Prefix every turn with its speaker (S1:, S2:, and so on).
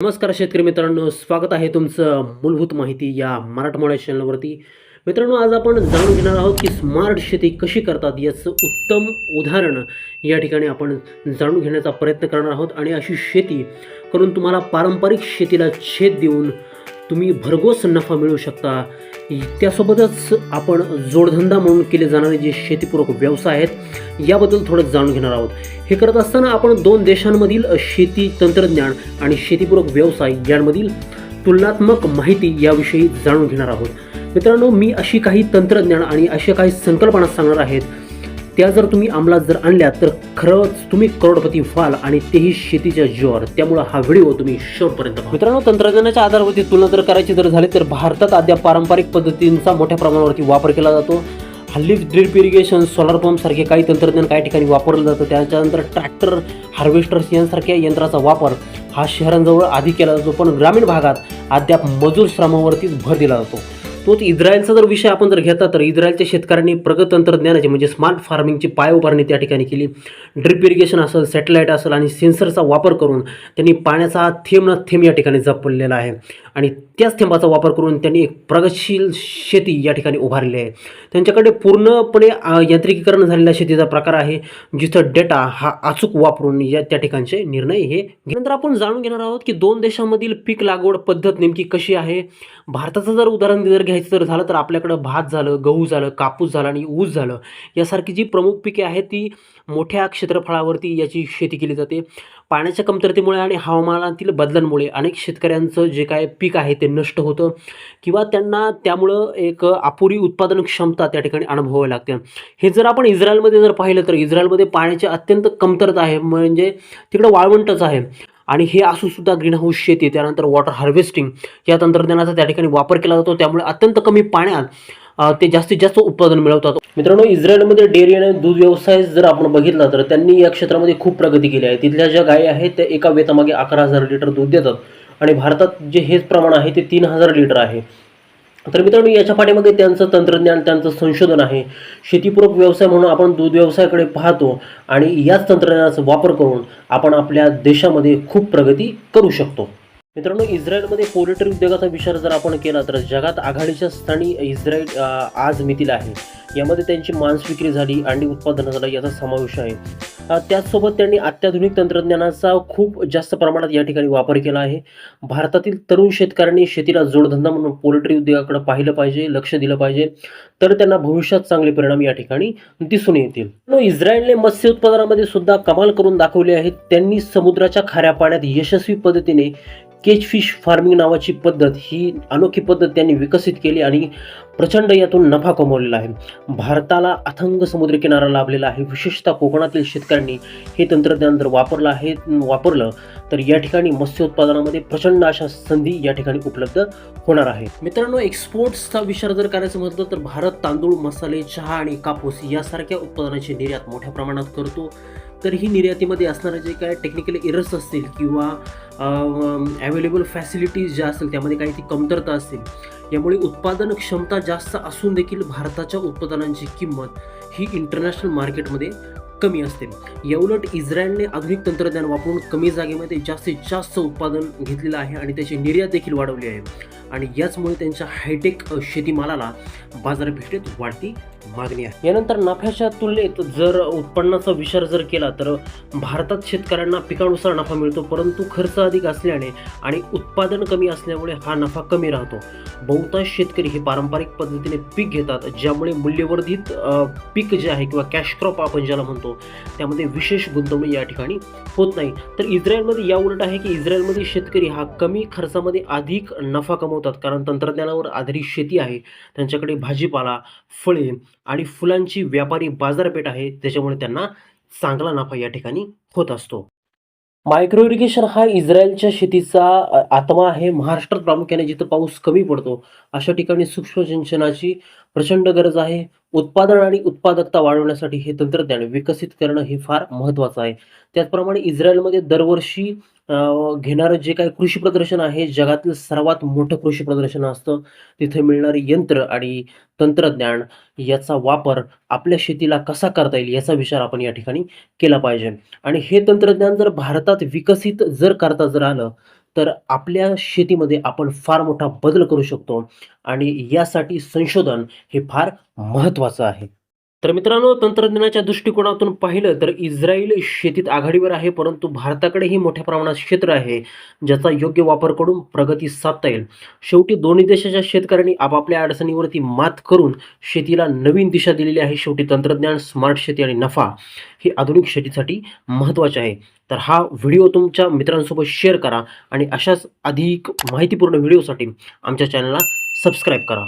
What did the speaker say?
S1: नमस्कार शेतकरी मित्रांनो, स्वागत आहे तुमचं मूलभूत माहिती या मराठमोळ्या चॅनलवरती. मित्रांनो, आज आपण जाणून घेणार आहोत की स्मार्ट शेती कशी करतात याचं उत्तम उदाहरण या ठिकाणी आपण जाणून घेण्याचा प्रयत्न करणार आहोत. आणि अशी शेती करून तुम्हाला पारंपरिक शेतीला छेद देऊन तुम्ही भरघोस नफा मिळवू शकता. त्यासोबतच आपण जोडधंदा म्हणून केले जाणारे जे शेतीपूरक व्यवसाय आहेत याबद्दल थोडं जाणून घेणार आहोत. हे करत असताना आपण दोन देशांमधील शेती तंत्रज्ञान आणि शेतीपूरक व्यवसाय यांमधील तुलनात्मक माहिती याविषयी जाणून घेणार आहोत. मित्रांनो, मी अशी काही तंत्रज्ञान आणि अशा काही संकल्पना सांगणार आहेत, त्या जर तुम्ही अंमलात जर आणल्या तर खरंच तुम्ही करोडपती व्हाल, आणि तेही शेतीच्या जीवावर. त्यामुळे हा व्हिडिओ तुम्ही शेवटपर्यंत पहा. मित्रांनो, तंत्रज्ञानाच्या आधारावरती तुलना जर करायची जर झाली तर भारतात अद्याप पारंपरिक पद्धतींचा मोठ्या प्रमाणावरती वापर केला जातो. हल्ली ड्रिप इरिगेशन, सोलार पंप सारखे काही तंत्रज्ञान काही ठिकाणी वापरलं जातं. त्याच्यानंतर ट्रॅक्टर, हार्वेस्टर्स यांसारख्या यंत्राचा वापर हा शहरांजवळ आधी केला जातो, पण ग्रामीण भागात अद्याप मजूर श्रमावरतीच भर दिला जातो. तोच इस्रायलचा जर विषय आपण जर घेतला तर इस्रायलच्या शेतकऱ्यांनी प्रगत तंत्रज्ञानाची म्हणजे स्मार्ट फार्मिंगची पायाउभारणी त्या ठिकाणी केली. ड्रिप इरिगेशन असेल, सॅटेलाईट असेल आणि सेन्सरचा वापर करून त्यांनी पाण्याचा थेंब न थेंब या ठिकाणी जपलेला आहे, आणि त्याच थेंबाचा वापर करून त्यांनी एक प्रगतशील शेती या ठिकाणी उभारली आहे. त्यांच्याकडे पूर्णपणे यांत्रिकीकरण झालेला शेतीचा प्रकार आहे, जिथं डेटा हा अचूक वापरून त्या ठिकाणचे निर्णय हे. नंतर आपण जाणून घेणार आहोत की दोन देशांमधील पीक लागवड पद्धत नेमकी कशी आहे. भारताचं जर उदाहरण जर घ्यायचं जर झालं तर आपल्याकडं भात झालं, गहू झालं, कापूस झाला आणि ऊस झालं यासारखी जी प्रमुख पिके आहेत ती मोठ्या क्षेत्रफळावरती याची शेती केली जाते. पाण्याच्या कमतरतेमुळे आणि हवामानातील बदलांमुळे अनेक शेतकऱ्यांचं जे काय पीक आहे ते नष्ट होतं, किंवा त्यांना त्यामुळं एक अपुरी उत्पादन क्षमता त्या ठिकाणी अनुभवावी लागते. हे जर आपण इस्रायलमध्ये जर पाहिलं तर इस्रायलमध्ये पाण्याची अत्यंत कमतरता आहे, म्हणजे तिकडं वाळवंटच आहे. आणि हे असूनसुद्धा ग्रीनहाऊस शेती, त्यानंतर वॉटर हार्वेस्टिंग या तंत्रज्ञानाचा त्या ठिकाणी वापर केला जातो. त्यामुळे अत्यंत कमी पाण्यात ते जास्तीत जास्त उत्पादन मिळवतात. मित्रांनो, इस्रायलमध्ये डेअरी आणि दूध व्यवसाय जर आपण बघितला तर त्यांनी या क्षेत्रामध्ये खूप प्रगती केली आहे. तिथल्या ज्या गायी आहेत त्या एका वेतामागे 11,000 लिटर दूध देतात, आणि भारतात जे हेच प्रमाण आहे ते 3,000 लिटर आहे. तर मित्रांनो, याच्या पाठीमागे त्यांचं तंत्रज्ञान, त्यांचं संशोधन आहे. शेतीपूरक व्यवसाय म्हणून आपण दूध व्यवसायाकडे पाहतो, आणि याच तंत्रज्ञानाचा वापर करून आपण आपल्या देशामध्ये खूप प्रगती करू शकतो. मित्रांनो, इस्रायलमध्ये पोल्ट्री उद्योगाचा विचार जर आपण केला तर जगात आघाडीच्या स्थानी इस्रायल आज मितीला आहे. यामध्ये त्यांची मांस विक्री झाली, अंडी उत्पादन झालं याचा समावेश आहे. त्याचसोबत त्यांनी अत्याधुनिक तंत्रज्ञानाचा खूप जास्त प्रमाणात या ठिकाणी वापर केला आहे. भारतातील तरुण शेतकऱ्यांनी शेतीला जोडधंदा म्हणून पोल्ट्री उद्योगाकडे पाहिलं पाहिजे, लक्ष दिलं पाहिजे, तर त्यांना भविष्यात चांगले परिणाम या ठिकाणी दिसून येतील. इस्रायलने मत्स्य उत्पादनामध्ये सुद्धा कमाल करून दाखवले आहे. त्यांनी समुद्राच्या खाऱ्या पाण्यात यशस्वी पद्धतीने केज फिश फार्मिंग नावाची पद्धत, ही अनोखी पद्धत त्यांनी विकसित केली आणि प्रचंड यातून नफा कमवलेला आहे. भारताला अथंग समुद्रकिनारा लाभलेला आहे. विशेषतः कोकणातील शेतकऱ्यांनी हे तंत्रज्ञान जर वापरलं तर या ठिकाणी मत्स्य उत्पादनामध्ये प्रचंड अशा संधी या ठिकाणी उपलब्ध होणार आहे. मित्रांनो, एक्सपोर्ट्सचा विचार जर करायचं म्हटलं तर भारत तांदूळ, मसाले, चहा आणि कापूस यासारख्या उत्पादनाची निर्यात मोठ्या प्रमाणात करतो. तर ही निर्यातीमध्ये असणारे जे काय टेक्निकल एरर्स असतील किंवा अवेलेबल फॅसिलिटीज ज्या असतील त्यामध्ये काही ती कमतरता असतील, यामुळे उत्पादन क्षमता जास्त असून देखील भारताच्या उत्पादनांची किंमत ही इंटरनॅशनल मार्केटमध्ये कमी असते. याउलट इस्रायलने आधुनिक तंत्रज्ञान वापरून कमी जागेमध्ये जास्तीत जास्त उत्पादन घेतलेलं आहे आणि त्याची निर्यात देखील वाढवली आहे, आणि याचमुळे त्यांच्या हायटेक शेतीमालाला बाजारपेठेत वाढती मागणी आहे. यानंतर नफ्याच्या तुलनेत जर उत्पन्नाचा विचार जर केला तर भारतात शेतकऱ्यांना पिकानुसार नफा मिळतो, परंतु खर्च अधिक असल्याने आणि उत्पादन कमी असल्यामुळे हा नफा कमी राहतो. बहुतांश शेतकरी हे पारंपरिक पद्धतीने पीक घेतात, ज्यामुळे मूल्यवर्धित पीक जे आहे किंवा कॅश क्रॉप आपण ज्याला म्हणतो त्यामध्ये विशेष गुंतवणूक या ठिकाणी होत नाही. तर इस्रायलमध्ये या उलट आहे की इस्रायलमध्ये शेतकरी हा कमी खर्चामध्ये अधिक नफा कमवतात, कारण तंत्रज्ञानावर आधारित शेती आहे. त्यांच्याकडे भाजीपाला, फळे आणि फुलांची व्यापारी बाजारपेठ आहे, त्याच्यामुळे त्यांना चांगला नफा या ठिकाणी होत असतो. मायक्रो इरिगेशन हा इस्रायलच्या शेतीचा आत्मा आहे. महाराष्ट्रात प्रामुख्याने जिथं पाऊस कमी पडतो अशा ठिकाणी सूक्ष्म सिंचनाची प्रचंड गरज आहे. उत्पादन आणि उत्पादकता वाढवण्यासाठी हे तंत्रज्ञान विकसित करणं हे फार महत्त्वाचं आहे. त्याचप्रमाणे इस्रायलमध्ये दरवर्षी घेणारं जे काही कृषी प्रदर्शन आहे, जगातील सर्वात मोठं कृषी प्रदर्शन असतं. तिथे मिळणारी यंत्र आणि तंत्रज्ञान याचा वापर आपल्या शेतीला कसा करता येईल याचा विचार आपण या ठिकाणी केला पाहिजे. आणि हे तंत्रज्ञान जर भारतात विकसित जर करता जर आलं तर आपल्या शेतीमध्ये आपण फार मोठा बदल करू शकतो आणि यासाठी संशोधन हे फार महत्त्वाचं आहे. तर मित्रांनो, तंत्रज्ञानाच्या दृष्टिकोनातून पाहिलं तर इस्रायल शेतीत आघाडीवर आहे, परंतु भारताकडेही मोठ्या प्रमाणात क्षेत्र आहे, ज्याचा योग्य वापर करून प्रगती साधता येईल. शेवटी दोन्ही देशाच्या शेतकऱ्यांनी आपापल्या अडचणीवरती मात करून शेतीला नवीन दिशा दिलेली आहे. शेवटी तंत्रज्ञान, स्मार्ट शेती आणि नफा हे आधुनिक शेतीसाठी महत्त्वाचे आहे. तर हा व्हिडिओ तुमच्या मित्रांसोबत शेअर करा आणि अशाच अधिक माहितीपूर्ण व्हिडिओसाठी आमच्या चॅनलला सबस्क्राईब करा.